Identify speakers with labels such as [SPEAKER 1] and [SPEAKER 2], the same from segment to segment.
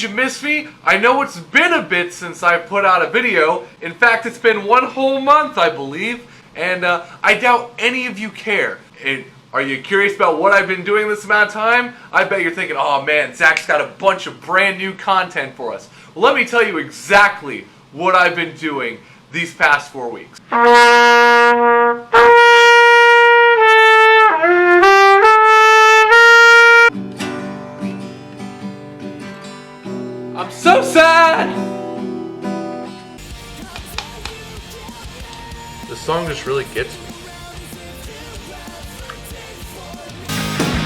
[SPEAKER 1] you miss me? I know it's been a bit since I've put out a video. In fact, it's been 1 whole month, I believe. And I doubt any of you care. Are you curious about what I've been doing this amount of time? I bet you're thinking, oh man, Zach's got a bunch of brand new content for us. Well, let me tell you exactly what I've been doing these past 4 weeks. I'm so sad! This song just really gets me.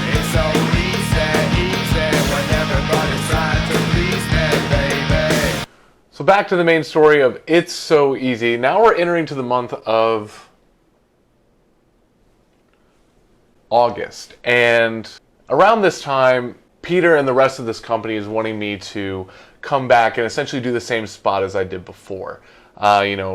[SPEAKER 2] It's so easy when everybody's trying to please me, baby.
[SPEAKER 1] So back to the main story of It's So Easy. Now we're entering to the month of August. And around this time, Peter and the rest of this company is wanting me to come back and essentially do the same spot as I did before.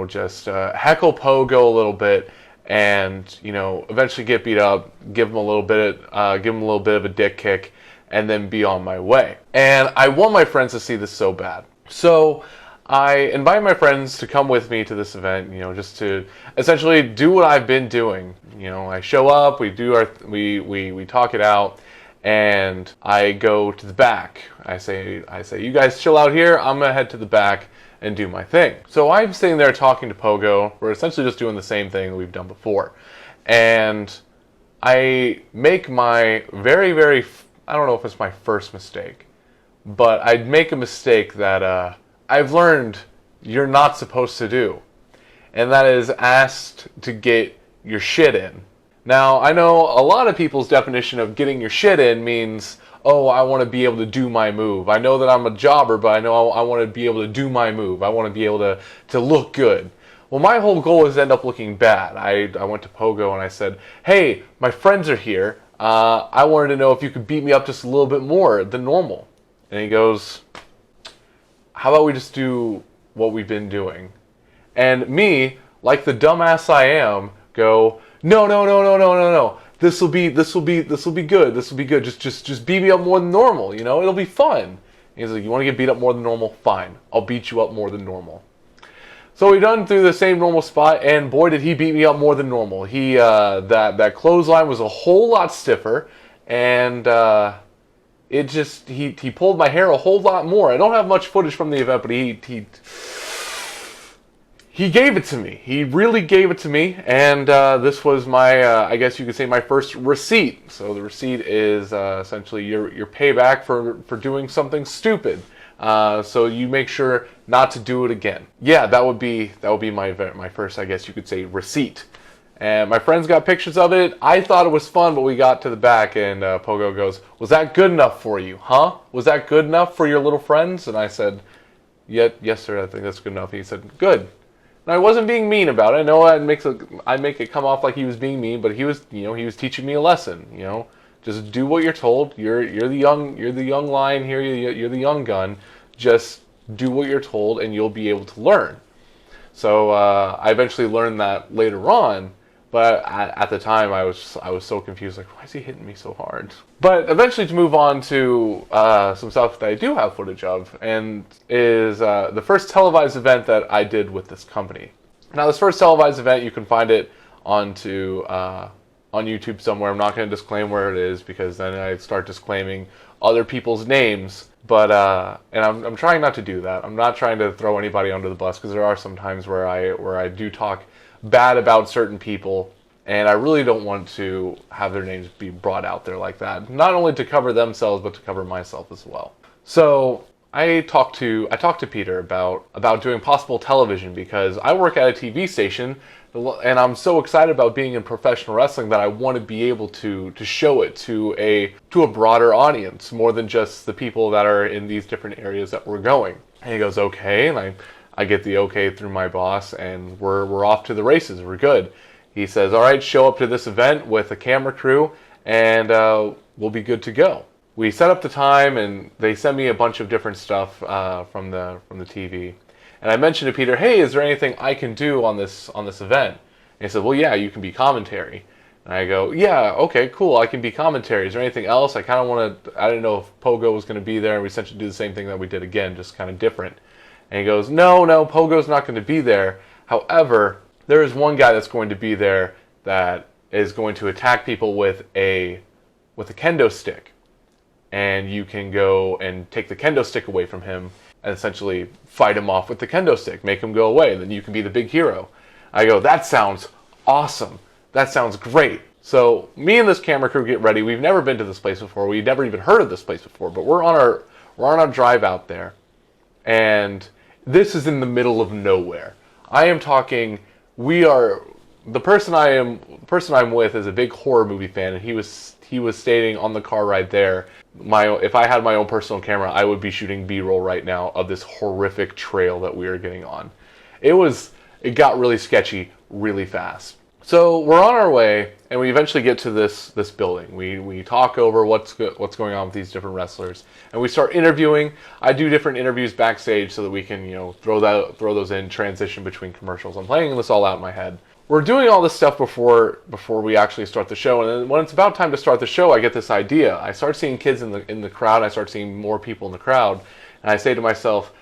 [SPEAKER 1] Just heckle Pogo a little bit, and eventually get beat up, give him a little bit of a dick kick, and then be on my way. And I want my friends to see this so bad. So I invite my friends to come with me to this event, just to essentially do what I've been doing. I show up, we talk it out. And I go to the back. I say, you guys chill out here. I'm gonna head to the back and do my thing. So I'm sitting there talking to Pogo. We're essentially just doing the same thing that we've done before. And I make my very, I don't know if it's my first mistake, but I make a mistake that I've learned you're not supposed to do. And that is asked to get your shit in. Now, I know a lot of people's definition of getting your shit in means, oh, I want to be able to do my move. I know that I'm a jobber, but I know I want to be able to do my move. I want to be able to look good. Well, my whole goal is to end up looking bad. I went to Pogo and I said, hey, my friends are here. I wanted to know if you could beat me up just a little bit more than normal. And he goes, how about we just do what we've been doing? And me, like the dumbass I am, go, No. This will be good. This will be good. Just beat me up more than normal. It'll be fun. And he's like, you want to get beat up more than normal? Fine. I'll beat you up more than normal. So we done through the same normal spot, and boy, did he beat me up more than normal. He that clothesline was a whole lot stiffer, and he pulled my hair a whole lot more. I don't have much footage from the event, but he gave it to me. He really gave it to me, and this was my, I guess you could say, my first receipt. So the receipt is essentially your payback for doing something stupid. So you make sure not to do it again. Yeah, that would be my first, I guess you could say, receipt. And my friends got pictures of it. I thought it was fun, but we got to the back, and Pogo goes, "Was that good enough for you, huh? Was that good enough for your little friends?" And I said, "Yes, sir. I think that's good enough." And he said, "Good." And I wasn't being mean about it. I know I make it come off like he was being mean, but he was teaching me a lesson. Just do what you're told. You're the young lion here. You're the young gun. Just do what you're told, and you'll be able to learn. So I eventually learned that later on, but at the time I was so confused. Like, why is he hitting me so hard? But eventually, to move on to some stuff that I do have footage of, and is the first televised event that I did with this company. Now, this first televised event, you can find it on YouTube somewhere. I'm not going to disclaim where it is, because then I start disclaiming other people's names. But and I'm trying not to do that. I'm not trying to throw anybody under the bus, because there are some times where I do talk bad about certain people, and I really don't want to have their names be brought out there like that. Not only to cover themselves, but to cover myself as well. So I talked to Peter about doing possible television, because I work at a TV station, and I'm so excited about being in professional wrestling that I want to be able to show it to a broader audience, more than just the people that are in these different areas that we're going. And he goes, okay, and I get the okay through my boss, and we're off to the races. We're good. He says, all right, show up to this event with a camera crew, and we'll be good to go. We set up the time, and they sent me a bunch of different stuff from the TV. And I mentioned to Peter, hey, is there anything I can do on this event? And he said, well, yeah, you can be commentary. And I go, yeah, okay, cool. I can be commentary. Is there anything else? I kind of want to, I didn't know if Pogo was going to be there. And we essentially do the same thing that we did again, just kind of different. And he goes, no, Pogo's not going to be there. However, there is one guy that's going to be there that is going to attack people with a kendo stick. And you can go and take the kendo stick away from him and essentially fight him off with the kendo stick, make him go away, and then you can be the big hero. I go, that sounds awesome. That sounds great. So me and this camera crew get ready. We've never been to this place before. We've never even heard of this place before, but we're on our drive out there. And this is in the middle of nowhere. I am talking, the person I'm with is a big horror movie fan, and he was stating on the car ride there, if I had my own personal camera, I would be shooting B-roll right now of this horrific trail that we are getting on. It got really sketchy really fast. So we're on our way, and we eventually get to this building. We talk over what's going on with these different wrestlers, and we start interviewing. I do different interviews backstage so that we can throw those in, transition between commercials. I'm playing this all out in my head. We're doing all this stuff before we actually start the show, and then when it's about time to start the show, I get this idea. I start seeing kids in the crowd. I start seeing more people in the crowd, and I say to myself,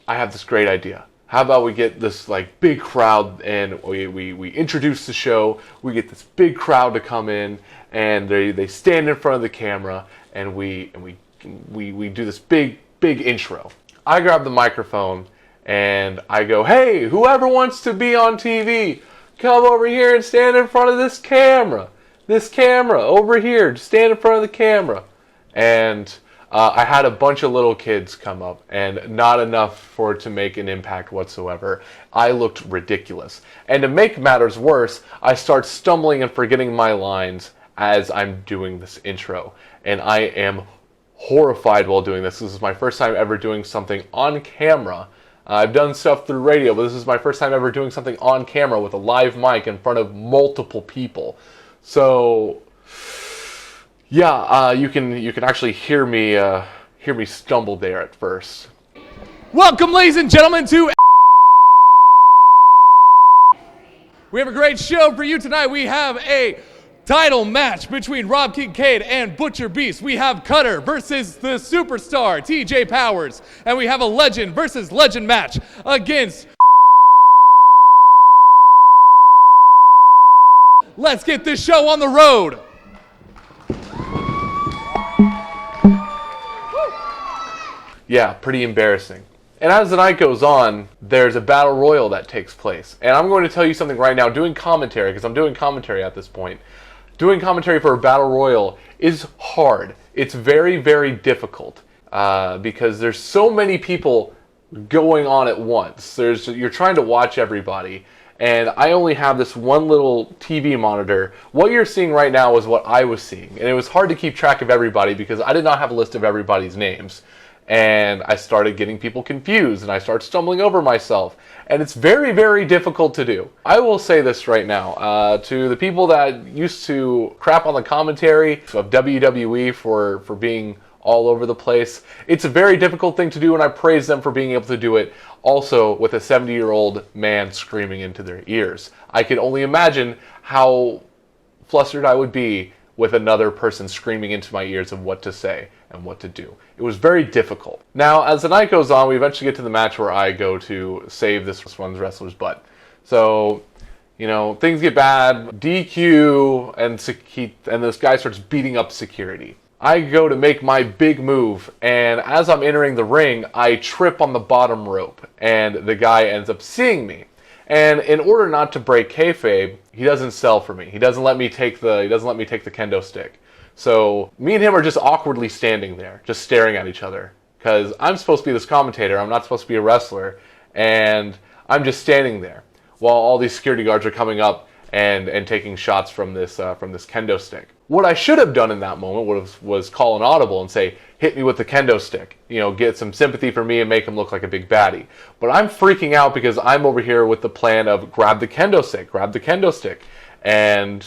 [SPEAKER 1] I have this great idea. How about we get this like big crowd and we introduce the show. We get this big crowd to come in, and they stand in front of the camera, and we do this big intro. I grab the microphone and I go, hey, whoever wants to be on TV, come over here and stand in front of this camera. This camera over here, just stand in front of the camera. And I had a bunch of little kids come up, and not enough for it to make an impact whatsoever. I looked ridiculous. And to make matters worse, I start stumbling and forgetting my lines as I'm doing this intro. And I am horrified while doing this. This is my first time ever doing something on camera. I've done stuff through radio, but this is my first time ever doing something on camera with a live mic in front of multiple people. So yeah, you can actually hear me stumble there at first.
[SPEAKER 3] Welcome, ladies and gentlemen, to we have a great show for you tonight. We have a title match between Rob Kincaid and Butcher Beast. We have Cutter versus the superstar TJ Powers, and we have a legend versus legend match against. Let's get this show on the road.
[SPEAKER 1] Yeah, pretty embarrassing. And as the night goes on, there's a battle royal that takes place. And I'm going to tell you something right now, doing commentary, because I'm doing commentary at this point. Doing commentary for a battle royal is hard. It's very, very difficult because there's so many people going on at once. You're trying to watch everybody. And I only have this one little TV monitor. What you're seeing right now is what I was seeing. And it was hard to keep track of everybody because I did not have a list of everybody's names. And I started getting people confused, and I started stumbling over myself. And it's very, very difficult to do. I will say this right now, to the people that used to crap on the commentary of WWE for being all over the place, it's a very difficult thing to do, and I praise them for being able to do it also with a 70-year-old man screaming into their ears. I can only imagine how flustered I would be with another person screaming into my ears of what to say and what to do. It was very difficult. Now, as the night goes on, we eventually get to the match where I go to save this one's wrestler's butt. So, things get bad, DQ, and this guy starts beating up security. I go to make my big move, and as I'm entering the ring, I trip on the bottom rope, and the guy ends up seeing me. And in order not to break kayfabe, he doesn't sell for me. He doesn't let me take the kendo stick. So me and him are just awkwardly standing there, just staring at each other. Because I'm supposed to be this commentator, I'm not supposed to be a wrestler, and I'm just standing there while all these security guards are coming up and taking shots from this kendo stick. What I should have done in that moment was call an audible and say, hit me with the kendo stick. Get some sympathy for me and make him look like a big baddie. But I'm freaking out because I'm over here with the plan of grab the kendo stick. And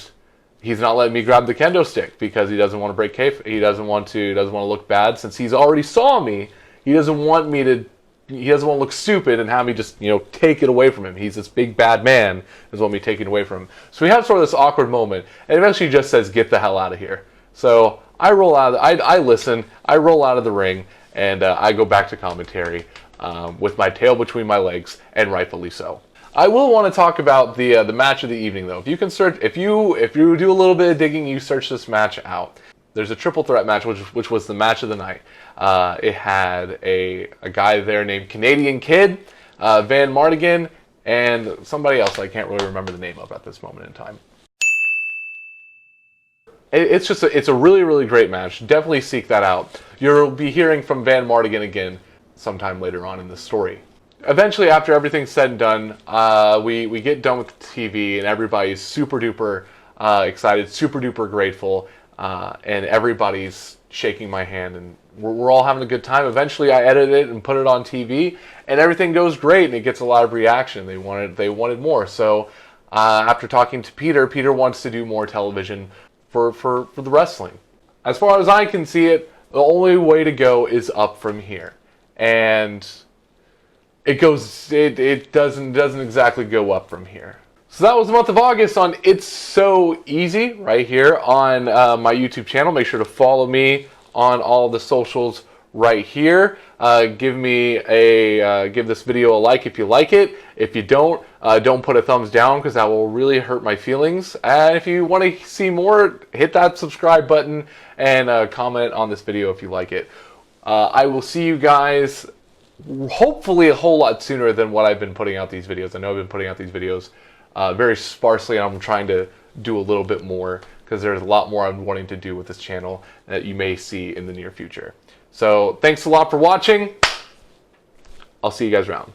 [SPEAKER 1] he's not letting me grab the kendo stick because he doesn't want to break kayfabe. He doesn't want to look bad since he's already saw me. He doesn't want me to, doesn't want to look stupid and have me just, take it away from him. He's this big bad man, doesn't want me taking it away from him. So we have sort of this awkward moment, and eventually he just says, "Get the hell out of here." So I roll out. I listen. I roll out of the ring, and I go back to commentary with my tail between my legs, and rightfully so. I will want to talk about the match of the evening, though. If you can search, if you do a little bit of digging, you search this match out. There's a triple threat match, which was the match of the night. It had a guy there named Canadian Kid, Van Mardigan, and somebody else I can't really remember the name of at this moment in time. It's a really, really great match. Definitely seek that out. You'll be hearing from Van Mardigan again sometime later on in the story. Eventually, after everything's said and done, we get done with the TV, and everybody's super duper excited, super duper grateful, and everybody's shaking my hand, and we're all having a good time. Eventually, I edit it and put it on TV, and everything goes great, and it gets a lot of reaction. They wanted more. So after talking to Peter wants to do more television for the wrestling. As far as I can see it, the only way to go is up from here, and it doesn't exactly go up from here. So that was the month of August on It's So Easy right here on my YouTube channel. Make sure to follow me on all the socials right here. Give this video a like if you like it. If you don't put a thumbs down, because that will really hurt my feelings. And if you want to see more, hit that subscribe button and comment on this video if you like it. I will see you guys hopefully a whole lot sooner than what I've been putting out these videos. I know I've been putting out these videos very sparsely, and I'm trying to do a little bit more because there's a lot more I'm wanting to do with this channel that you may see in the near future. So thanks a lot for watching. I'll see you guys around.